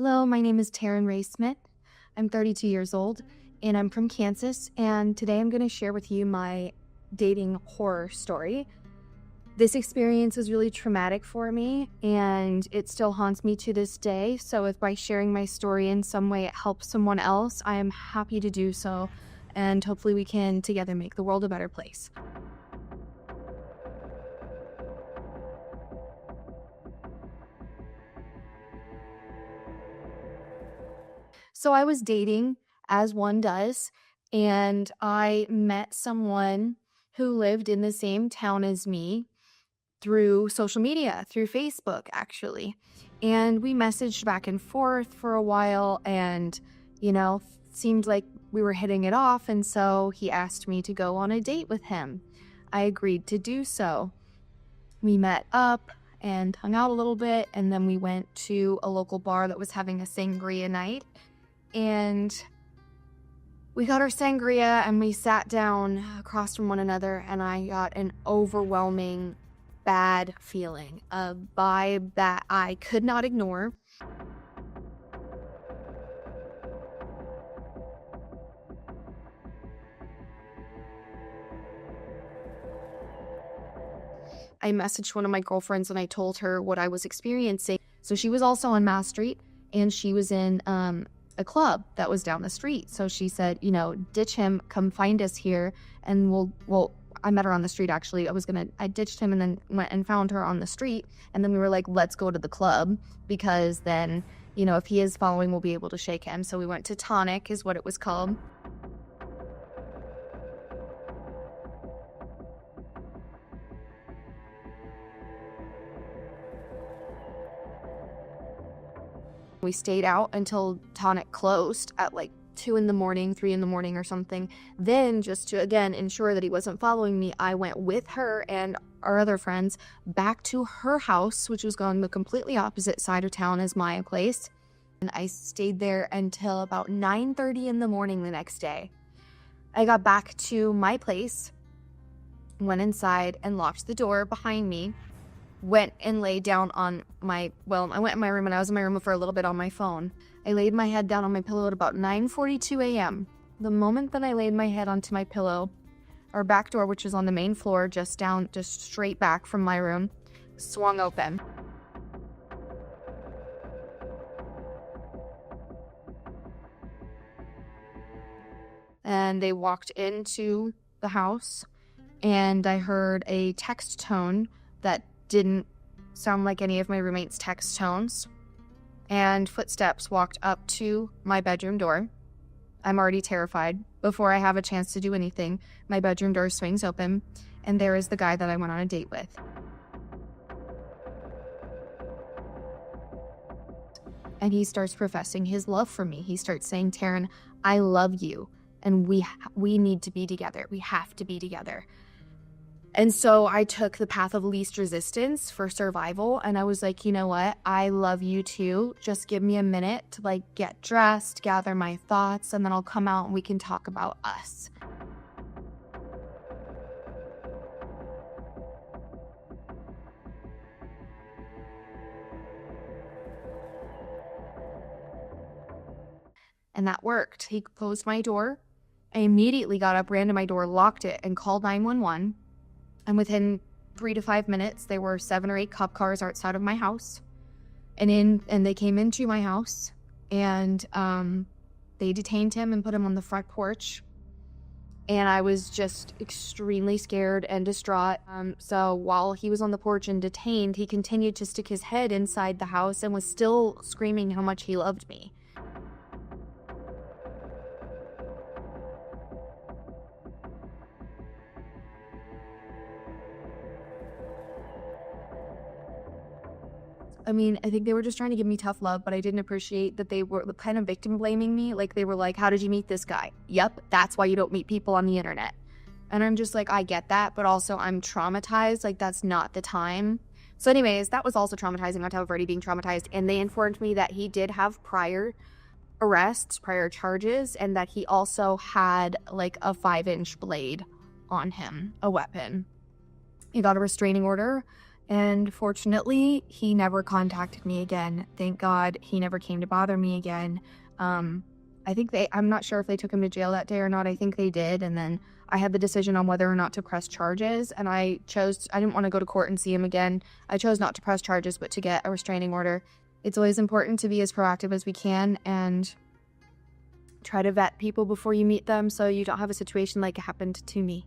Hello, my name is Taryn Smith. I'm 32 years old and I'm from Kansas, and today I'm going to share with you my dating horror story. This experience was really traumatic for me and it still haunts me to this day. So if by sharing my story in some way it helps someone else, I am happy to do so, and hopefully we can together make the world a better place. So I was dating, as one does, and I met someone who lived in the same town as me through social media, through Facebook, actually. And we messaged back and forth for a while, and, seemed like we were hitting it off. And so he asked me to go on a date with him. I agreed to do so. We met up and hung out a little bit, and then we went to a local bar that was having a sangria night. And we got our sangria and we sat down across from one another, and I got an overwhelming bad feeling, a vibe that I could not ignore. I messaged one of my girlfriends and I told her what I was experiencing. So she was also on Mass Street, and she was in a club that was down the street. So she said, ditch him, come find us here, and I met her on the street, actually. I ditched him and then went and found her on the street. And then we were like, let's go to the club, because then, if he is following, we'll be able to shake him. So we went to Tonic, is what it was called. We stayed out until Tonic closed at like 2 in the morning, 3 in the morning or something. Then, just to again ensure that he wasn't following me, I went with her and our other friends back to her house, which was on the completely opposite side of town as my place. And I stayed there until about 9:30 in the morning the next day. I got back to my place, went inside and locked the door behind me, went and laid down on I went in my room, and I was in my room for a little bit on my phone. I laid my head down on my pillow at about 9:42 a.m. The moment that I laid my head onto my pillow, our back door, which is on the main floor, just straight back from my room, swung open. And they walked into the house, and I heard a text tone that didn't sound like any of my roommate's text tones, and footsteps walked up to my bedroom door. I'm already terrified. Before I have a chance to do anything, my bedroom door swings open, and there is the guy that I went on a date with. And he starts professing his love for me. He starts saying, Taryn, I love you, and we need to be together. We have to be together. And so I took the path of least resistance for survival, and I was like, you know what? I love you too. Just give me a minute to get dressed, gather my thoughts, and then I'll come out and we can talk about us. And that worked. He closed my door. I immediately got up, ran to my door, locked it, and called 911. And within 3 to 5 minutes, there were 7 or 8 cop cars outside of my house. And they came into my house, and they detained him and put him on the front porch. And I was just extremely scared and distraught. So while he was on the porch and detained, he continued to stick his head inside the house and was still screaming how much he loved me. I think they were just trying to give me tough love, but I didn't appreciate that they were kind of victim blaming me. They were like, how did you meet this guy? Yep, that's why you don't meet people on the internet. And I'm just like, I get that, but also I'm traumatized. That's not the time. So anyways, that was also traumatizing on top of already being traumatized. And they informed me that he did have prior arrests, prior charges, and that he also had a 5-inch blade on him, a weapon. He got a restraining order, And fortunately, he never contacted me again. Thank God he never came to bother me again. I'm not sure if they took him to jail that day or not. I think they did. And then I had the decision on whether or not to press charges. And I didn't want to go to court and see him again. I chose not to press charges, but to get a restraining order. It's always important to be as proactive as we can and try to vet people before you meet them so you don't have a situation like it happened to me.